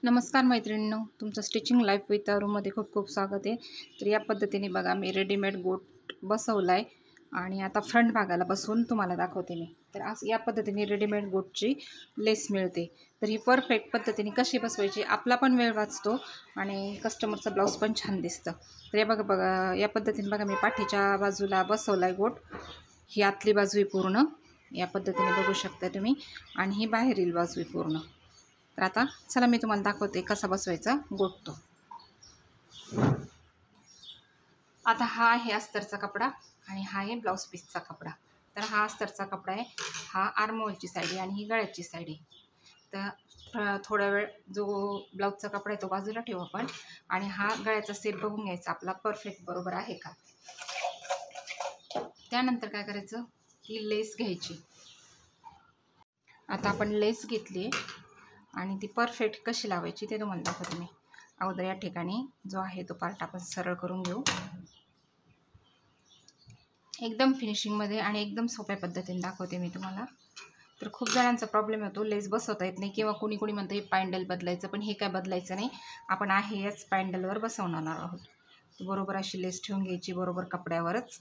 नमस्कार मैत्रिणींनो, तुमचं स्टिचिंग लाईफ विथ अरूमध्ये खूप खूप स्वागत आहे। तर या पद्धतीने बघा मी रेडीमेड गोट बसवला आहे आणि आता फ्रंट भागाला बसवून तुम्हाला दाखवते मी। तर आज या पद्धतीने रेडीमेड गोटची लेस मिळते। तर ही परफेक्ट पद्धतीने कशी बसवायची, आपला पण वेळ वाचतो आणि कस्टमरचा ब्लाऊज पण छान दिसतं। तर हे बघा या पद्धतीने बघा मी पाठीच्या बाजूला बसवला आहे गोट। ही आतली बाजू आहे पूर्ण, या पद्धतीने बघू शकता तुम्ही, आणि ही बाहेरील बाजू आहे पूर्ण। तर आता चला मी तुम्हाला दाखवते कसा बसवायचा गोट तो। आता हा आहे अस्तरचा कपडा आणि हा आहे ब्लाउज पीसचा कपडा। तर हा अस्तरचा कपडा आहे, हा आर्महोलची साईड आहे आणि ही गळ्याची साईड आहे। तर थोडा वेळ जो ब्लाउजचा कपडा आहे तो बाजूला ठेवू आपण आणि हा गळ्याचा सेट बघून घ्यायचा आपला परफेक्ट बरोबर आहे का। त्यानंतर काय करायचं, ही लेस घ्यायची। आता आपण लेस घेतली आणि ती परफेक्ट कशी लावायची ते तुम्हाला दाखवते मी। अगोदर या ठिकाणी जो आहे तो पार्ट आपण सरळ करून घेऊ, एकदम फिनिशिंगमध्ये आणि एकदम सोप्या पद्धतीने दाखवते मी तुम्हाला। तर खूप जणांचा प्रॉब्लेम होतो, लेस बसवता येत नाही किंवा कुणी म्हणतं हे पॅन्डल बदलायचं, पण हे काय बदलायचं नाही, आपण आहे याच पॅन्डलवर बसवणार आहोत। तर बरोबर अशी लेस ठेवून घ्यायची बरोबर कपड्यावरच।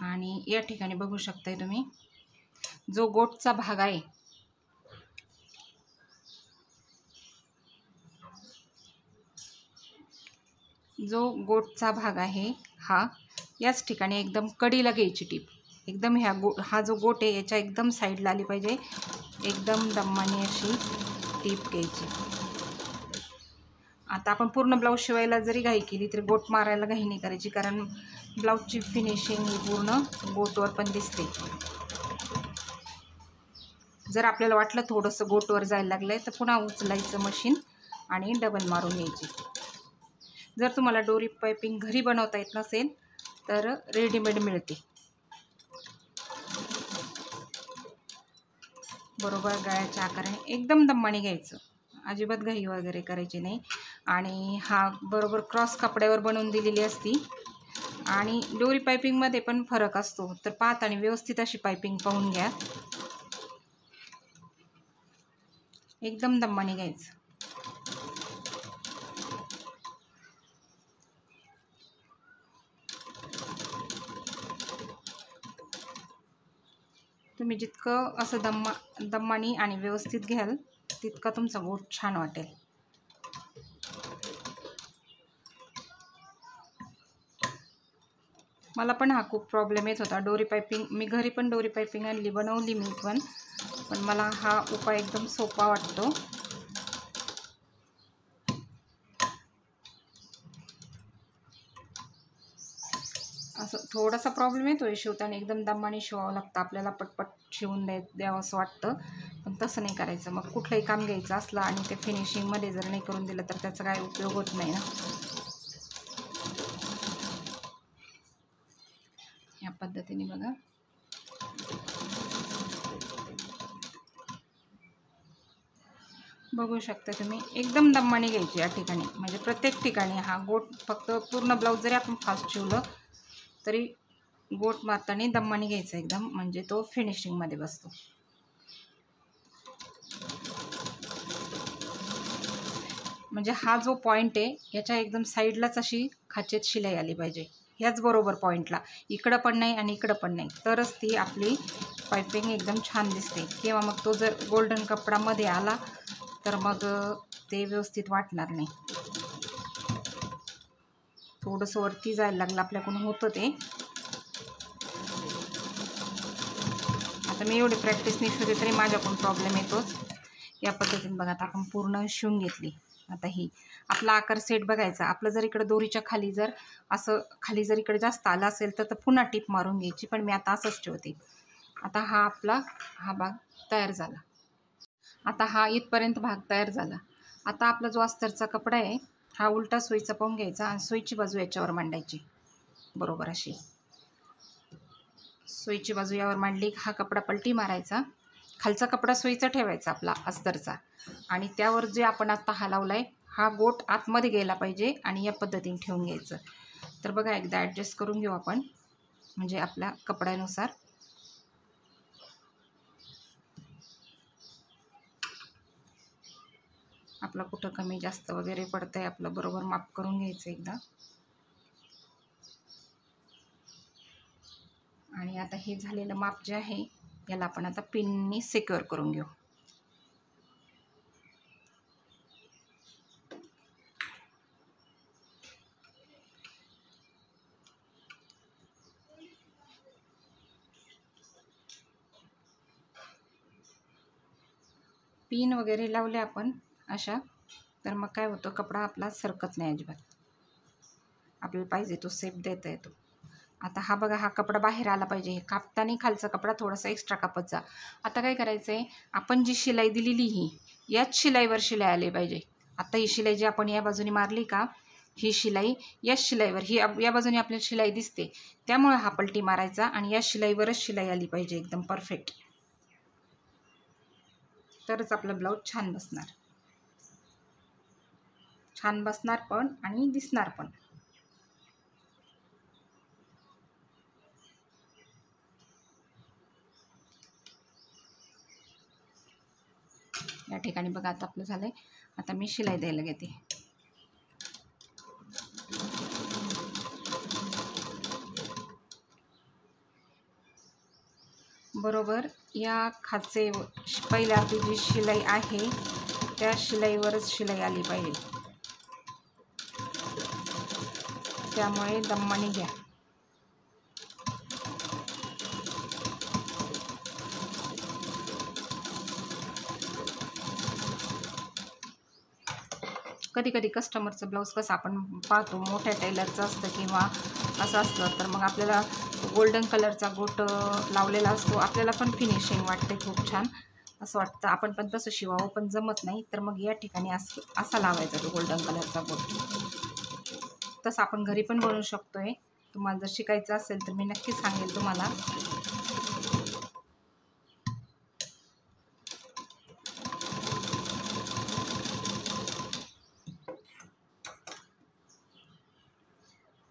आणि या ठिकाणी बघू शकताय तुम्ही, जो गोटचा भाग आहे जो गोटचा भाग आहे हा याच ठिकाणी एकदम कडीला घ्यायची टीप, एकदम हा जो गोट आहे याच्या एकदम साईडला आली पाहिजे, एकदम दम्माने अशी टीप घ्यायची। आता आपण पूर्ण ब्लाऊज शिवायला जरी घाई केली तरी गोट मारायला घाई नाही करायची, कारण ब्लाऊजची फिनिशिंग ही पूर्ण गोटवर पण दिसते। जर आपल्याला वाटलं थोडंसं गोटवर जायला लागलंय तर पुन्हा उचलायचं मशीन आणि डबल मारून घ्यायची। जर तुम्हाला डोरी पायपिंग घरी बनवता येत नसेल तर रेडीमेड मिळते। बरोबर गळ्याच्या आकाराने एकदम दम्माने घ्यायचं, अजिबात घाई वगैरे करायची नाही। आणि हा बरोबर क्रॉस कपड्यावर बनवून दिलेली असती आणि डोरी पायपिंगमध्ये पण फरक असतो, तर पाहत आणि व्यवस्थित अशी पायपिंग पाहून घ्या, एकदम दम्माने घ्यायचं। तुम्ही जितकं असं दम्मानी आणि व्यवस्थित घ्याल तितका तुमचा गोट छान वाटेल। मला पण हा खूप प्रॉब्लेम येत होता, डोरी पायपिंग मी घरी पण डोरी पायपिंग आणली, बनवली मी पण मला हा उपाय एकदम सोपा वाटतो। असं थोडासा प्रॉब्लेम येतोय शिवताना, एकदम दमाने शिवावं लागतं आपल्याला, पटपट शिवून द्यावं असं वाटतं, पण तसं नाही करायचं। मग कुठलंही काम घ्यायचं असलं आणि ते फिनिशिंगमध्ये जर नाही करून दिलं तर त्याचा काय उपयोग होत नाही ना। या पद्धतीने बघा, बघू शकता तुम्ही, एकदम दम्माने घ्यायची या ठिकाणी, म्हणजे प्रत्येक ठिकाणी हा गोट, फक्त पूर्ण ब्लाऊज जरी आपण फास्ट शिवलं तरी गोट मारताना दम्माने घ्यायचा एकदम, म्हणजे तो फिनिशिंगमध्ये बसतो। म्हणजे हा जो पॉईंट आहे याच्या एकदम साईडलाच अशी खाचेत शिलाई आली पाहिजे, ह्याच बरोबर पॉईंटला, इकडं पण नाही आणि इकडं पण नाही, तरच ती आपली पायपिंग एकदम छान दिसते। किंवा मग तो जर गोल्डन कपडामध्ये आला तर मग ते व्यवस्थित वाटणार नाही। थोडंसं वरती जायला लागलं आपल्याकडून होतं ते। आता मी एवढी प्रॅक्टिस नाही शिवते तरी माझ्याकडून प्रॉब्लेम येतोच। या पद्धतीने बघा आता आपण पूर्ण शिवून घेतली। आता ही आपला आकार सेट बघायचा, आपलं जर इकडे दोरीच्या खाली जर असं खाली जर इकडे जास्त आला असेल तर पुन्हा टीप मारून घ्यायची, पण मी आता असंच ठेवते। आता हा आपला भाग तयार झाला। आता हा इथपर्यंत भाग तयार झाला। आता आपला जो अस्तरचा कपडा आहे हा उलटा सुईचा पाहून घ्यायचा आणि सुईची बाजू याच्यावर मांडायची, बरोबर अशी सुईची बाजू यावर मांडली, हा कपडा पलटी मारायचा, खालचा कपडा सुईचा ठेवायचा आपला अस्तरचा, आणि त्यावर जे आपण आता हा लावलाय हा गोट आतमध्ये गेला पाहिजे आणि या पद्धतीने ठेवून घ्यायचं। तर बघा एकदा ॲडजस्ट करून घेऊ आपण, म्हणजे आपल्या कपड्यानुसार। आपलं कुठं कमी जास्त वगैरे पडतंय आपलं बरोबर माप करून घ्यायचं एकदा. आणि आता हे झालेलं माप जे आहे याला आपण आता पिननी सिक्युअर करून घेऊ. पिन वगैरे लावले आपण अशा, तर मग काय होतं, कपडा आपला सरकत नाही अजिबात, आपल्याला पाहिजे तो शेप देता येतो. आता हा बघा, हा कपडा बाहेर आला पाहिजे, हे कापताना खालचा कपडा थोडासा एक्स्ट्रा कापत जा. आता काय करायचं आहे, आपण जी शिलाई दिलेली ही याच शिलाईवर शिलाई आली पाहिजे. आता ही शिलाई जी आपण या बाजूने मारली का, ही शिलाई याच शिलाईवर, ही या बाजूने आपल्याला शिलाई दिसते, त्यामुळे हा पलटी मारायचा आणि या शिलाईवरच शिलाई आली पाहिजे एकदम परफेक्ट, तरच आपला ब्लाऊज छान बसणार, छान बसणार पण आणि दिसणार पण. या ठिकाणी बघा आता आपलं झालंय. आता मी शिलाई द्यायला घेते. बरोबर या खाचे पहिल्या आपली जी शिलाई आहे त्या शिलाईवरच शिलाई आली पाहिजे, त्यामुळे दम्माने घ्या. कधी कधी कस्टमरचं ब्लाऊज कसं आपण पाहतो मोठ्या टेलरचं असतं किंवा असं असतं, तर मग आपल्याला गोल्डन कलरचा गोट लावलेला असतो, आपल्याला पण फिनिशिंग वाटते खूप छान, असं वाटतं आपण पण तसं शिवावं, पण जमत नाही. तर मग या ठिकाणी असा लावायचा तो गोल्डन कलरचा गोट. तसं आपण घरी पण बनवू शकतोय. तुम्हाला जर शिकायचं असेल तर मी नक्की सांगेल तुम्हाला.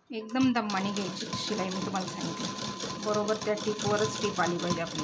एकदम दम्माने घ्यायची शिलाई, मी तुम्हाला सांगितलं बरोबर त्या टिपवरच टिप आली पाहिजे आपली.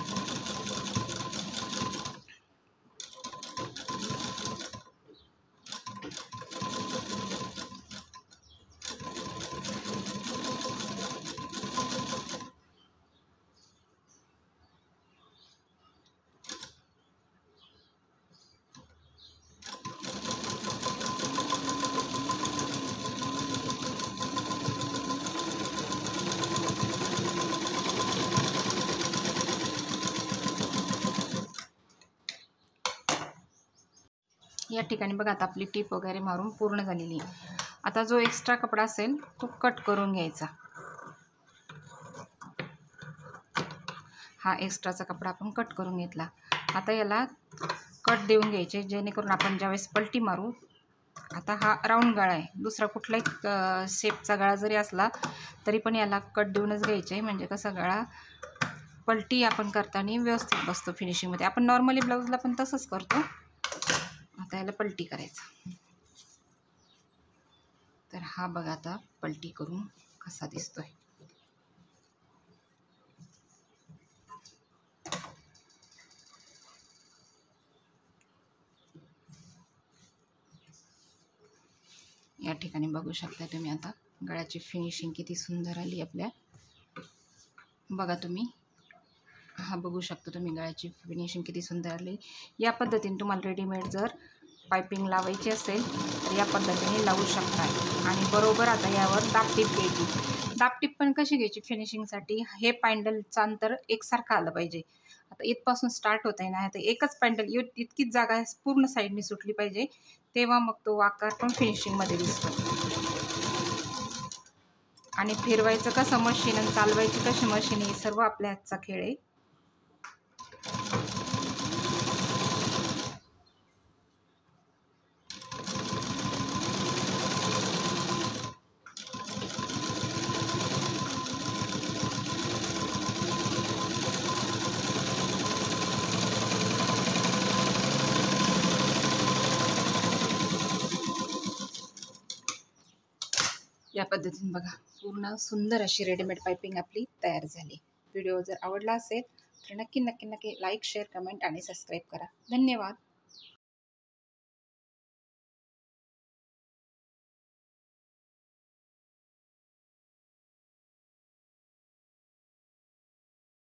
या ठिकाणी बघा आता आपली टीप वगैरे मारून पूर्ण झालेली आहे. आता जो एक्स्ट्रा कपडा असेल तो कट करून घ्यायचा. हा एक्स्ट्राचा कपडा आपण कट करून घेतला. आता याला कट देऊन घ्यायचे, जेणेकरून आपण ज्यावेळेस पलटी मारू, आता हा राऊंड गळा आहे, दुसरा कुठलाही शेपचा गळा जरी असला तरी पण याला कट देऊनच घ्यायचे, म्हणजे कसा गळा पलटी आपण करताना व्यवस्थित बसतो फिनिशिंगमध्ये. आपण नॉर्मली ब्लाऊजला पण तसंच करतो. आता याला पलटी करायचं. तर हा बघा आता पलटी करून कसा दिसतोय. या ठिकाणी बघू शकता तुम्ही आता गळ्याची फिनिशिंग किती सुंदर आली आपल्या. बघा तुम्ही, हा बघू शकता तुम्ही गळ्याची फिनिशिंग किती सुंदर आली. या पद्धतीने तुम्हाला रेडीमेड जर पायपिंग लावायची असेल तर या पद्धतीने लावू शकता. आणि बरोबर आता यावर दाबटीप घ्यायची. दाबटीप पण कशी घ्यायची फिनिशिंगसाठी, हे पॅन्डलचं अंतर एकसारखं आलं पाहिजे. आता इथपासून स्टार्ट होत आहे ना, आता एकच पॅन्डल इतकीच जागा पूर्ण साईडनी सुटली पाहिजे, तेव्हा मग तो आकार पण फिनिशिंगमध्ये दिसतो. आणि फिरवायचं कसं मशीन आणि चालवायची कशी मशीन, हे सर्व आपल्या हातचा खेळ आहे. या पद्धतीने बघा पूर्ण सुंदर अशी रेडीमेड पायपिंग आपली तयार झाली. व्हिडिओ जर आवडला असेल तर नक्की लाईक, शेअर, कमेंट आणि सबस्क्राईब करा. धन्यवाद.